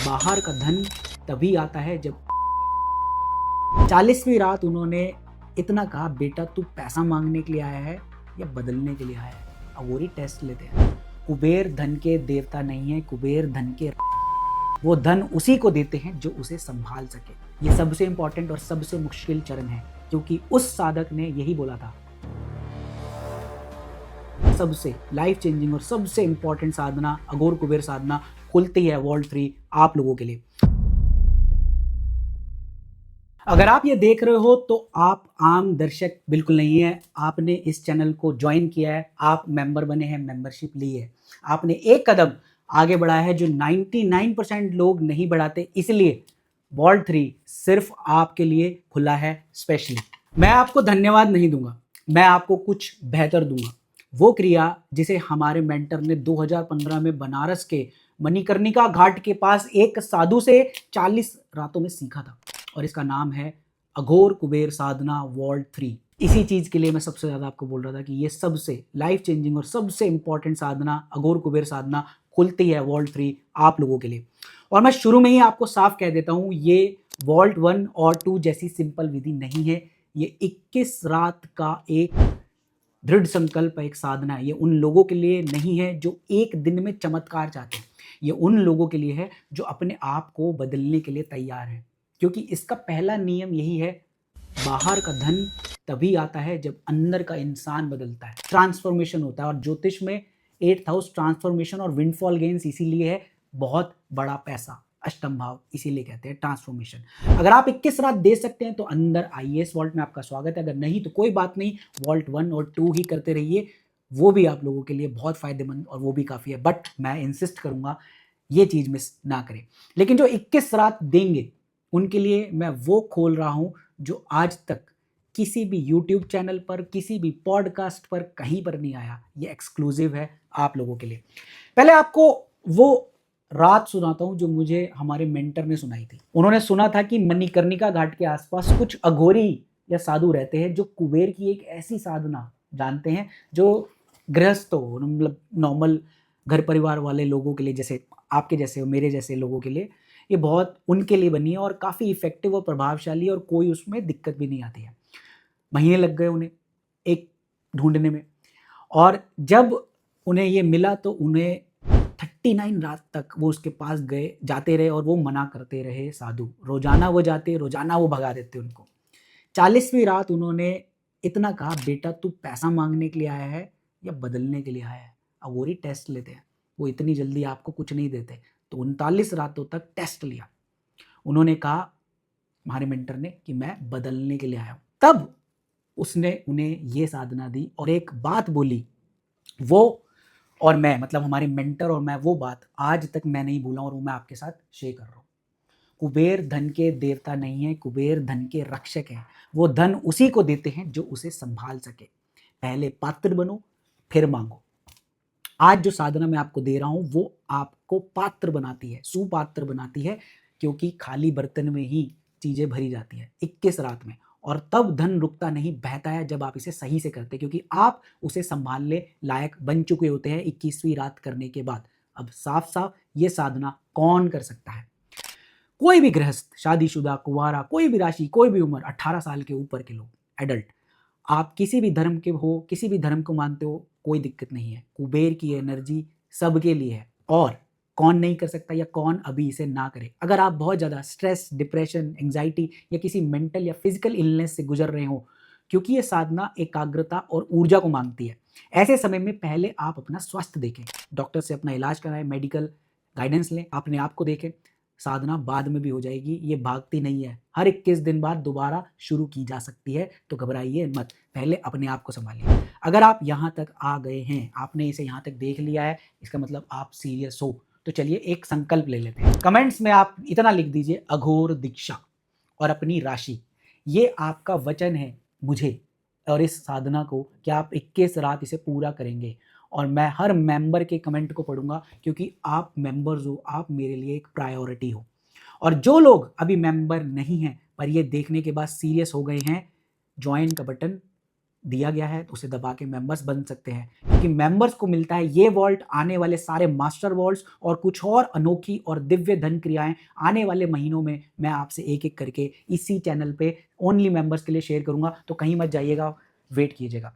बाहर का धन तभी आता है जब 40वीं रात उन्होंने इतना कहा, बेटा तू पैसा मांगने के लिए आया है या बदलने के लिए आया है। अघोरी टेस्ट लेते हैं। कुबेर धन के देवता नहीं है, कुबेर धन के वो धन उसी को देते हैं जो उसे संभाल सके। ये सबसे इंपॉर्टेंट और सबसे मुश्किल चरण है, क्योंकि उस साधक ने यही बोला था। सबसे लाइफ चेंजिंग और सबसे इंपॉर्टेंट साधना अघोर कुबेर साधना खुलती है वॉल्ट 3 आप लोगों के लिए। अगर आप ये देख रहे हो तो आप आम दर्शक बिल्कुल नहीं है। आपने इस चैनल को ज्वाइन किया है, आप मेंबर बने हैं, मेंबरशिप ली है, आपने एक कदम आगे बढ़ाया है जो 99% लोग नहीं बढ़ाते। इसलिए वॉल्ट 3 सिर्फ आपके लिए खुला है स्पेशली। मैं आपको धन्यवाद नहीं दूंगा, मैं आपको कुछ बेहतर दूंगा। वो क्रिया जिसे हमारे मेंटर ने 2015 में बनारस के मणिकर्णिका घाट के पास एक साधु से 40 रातों में सीखा था, और इसका नाम है अघोर कुबेर साधना वॉल्ट 3। इसी चीज के लिए मैं सबसे ज्यादा आपको बोल रहा था कि ये सबसे लाइफ चेंजिंग और सबसे इंपॉर्टेंट साधना अघोर कुबेर साधना खुलती है वॉल्ट 3 आप लोगों के लिए। और मैं शुरू में ही आपको साफ कह देता हूं, ये वॉल्ट 1 और 2 जैसी सिंपल विधि नहीं है। ये 21 रात का एक दृढ़ संकल्प एक साधना है। ये उन लोगों के लिए नहीं है जो एक दिन में चमत्कार चाहते हैं, ये उन लोगों के लिए है जो अपने आप को बदलने के लिए तैयार है। क्योंकि इसका पहला नियम यही है, बाहर का धन तभी आता है जब अंदर का इंसान बदलता है, ट्रांसफॉर्मेशन होता है। और ज्योतिष में 8th हाउस ट्रांसफॉर्मेशन और विंडफॉल गेन्स इसीलिए है बहुत बड़ा पैसा, अष्टम भाव इसीलिए कहते हैं ट्रांसफॉर्मेशन। अगर आप 21 रात दे सकते हैं तो अंदर आइए, इस वॉल्ट में आपका स्वागत है। अगर नहीं तो कोई बात नहीं, वॉल्ट 1 और 2 ही करते रहिए, वो भी आप लोगों के लिए बहुत फायदेमंद और वो भी काफ़ी है। बट मैं इंसिस्ट करूंगा ये चीज़ मिस ना करें। लेकिन जो 21 रात देंगे उनके लिए मैं वो खोल रहा हूं जो आज तक किसी भी YouTube चैनल पर, किसी भी पॉडकास्ट पर, कहीं पर नहीं आया। ये एक्सक्लूसिव है आप लोगों के लिए। पहले आपको वो रात सुनाता हूं जो मुझे हमारे मेंटर ने सुनाई थी। उन्होंने सुना था कि मणिकर्णिका घाट के आसपास कुछ अघोरी या साधु रहते हैं जो कुबेर की एक ऐसी साधना जानते हैं जो गृहस्थ हो, मतलब नॉर्मल घर परिवार वाले लोगों के लिए, जैसे आपके जैसे हो, मेरे जैसे लोगों के लिए ये बहुत उनके लिए बनी है और काफ़ी इफेक्टिव और प्रभावशाली, और कोई उसमें दिक्कत भी नहीं आती है। महीने लग गए उन्हें एक ढूंढने में, और जब उन्हें ये मिला तो उन्हें 39 रात तक वो उसके पास गए, जाते रहे, और वो मना करते रहे साधु। रोजाना वो जाते, रोजाना वो भगा देते उनको। 40वीं रात उन्होंने इतना कहा, बेटा तू पैसा मांगने के लिए आया है या बदलने के लिए आया है। अघोरी टेस्ट लेते हैं, वो इतनी जल्दी आपको कुछ नहीं देते। तो 39 रातों तक टेस्ट लिया। उन्होंने कहा हमारे मेंटर ने कि मैं बदलने के लिए आया हूं। तब उसने उन्हें ये साधना दी और एक बात बोली, वो और मैं, मतलब हमारे मेंटर और मैं, वो बात आज तक मैं नहीं भूला और वो मैं आपके साथ शेयर कर रहा हूं। कुबेर धन के देवता नहीं है, कुबेर धन के रक्षक है। वो धन उसी को देते हैं जो उसे संभाल सके। पहले पात्र बनो, फिर मांगो। आज जो साधना मैं आपको दे रहा हूं वो आपको पात्र बनाती है, सुपात्र बनाती है, क्योंकि खाली बर्तन में ही चीजें भरी जाती है 21 रात में। और तब धन रुकता नहीं, बहता है जब आप इसे सही से करते हैं, क्योंकि आप उसे संभालने लायक बन चुके होते हैं 21वीं रात करने के बाद। अब साफ साफ ये साधना कौन कर सकता है? कोई भी गृहस्थ, शादीशुदा, कुंवारा, कोई भी राशि, कोई भी उम्र, 18 साल के ऊपर के लोग, एडल्ट, आप किसी भी धर्म के हो, किसी भी धर्म को मानते हो, कोई दिक्कत नहीं है। कुबेर की एनर्जी सबके लिए है। और कौन नहीं कर सकता या कौन अभी इसे ना करे? अगर आप बहुत ज़्यादा स्ट्रेस, डिप्रेशन, एंग्जाइटी या किसी मेंटल या फिजिकल इलनेस से गुजर रहे हो, क्योंकि ये साधना एकाग्रता और ऊर्जा को मांगती है। ऐसे समय में पहले आप अपना स्वास्थ्य देखें, डॉक्टर से अपना इलाज कराएं, मेडिकल गाइडेंस लें, अपने आप को देखें। साधना बाद में भी हो जाएगी, ये भागती नहीं है। हर 21 दिन बाद दोबारा शुरू की जा सकती है, तो घबराइए मत, पहले अपने आप को संभालिए। अगर आप यहाँ तक आ गए हैं, आपने इसे यहाँ तक देख लिया है, इसका मतलब आप सीरियस हो। तो चलिए एक संकल्प ले लेते हैं। कमेंट्स में आप इतना लिख दीजिए, अघोर दीक्षा, और अपनी राशि। ये आपका वचन है मुझे और इस साधना को कि आप 21 रात इसे पूरा करेंगे। और मैं हर मेंबर के कमेंट को पढ़ूंगा, क्योंकि आप मेंबर्स हो, आप मेरे लिए एक प्रायोरिटी हो। और जो लोग अभी मेंबर नहीं हैं पर ये देखने के बाद सीरियस हो गए हैं, ज्वाइन का बटन दिया गया है तो उसे दबा के मेंबर्स बन सकते हैं, क्योंकि मेंबर्स को मिलता है ये वॉल्ट, आने वाले सारे मास्टर वॉल्ट्स और कुछ और अनोखी और दिव्य धन क्रियाएं आने वाले महीनों में मैं आपसे एक एक करके इसी चैनल पे ओनली मेंबर्स के लिए शेयर करूंगा। तो कहीं मत जाइएगा, वेट कीजिएगा।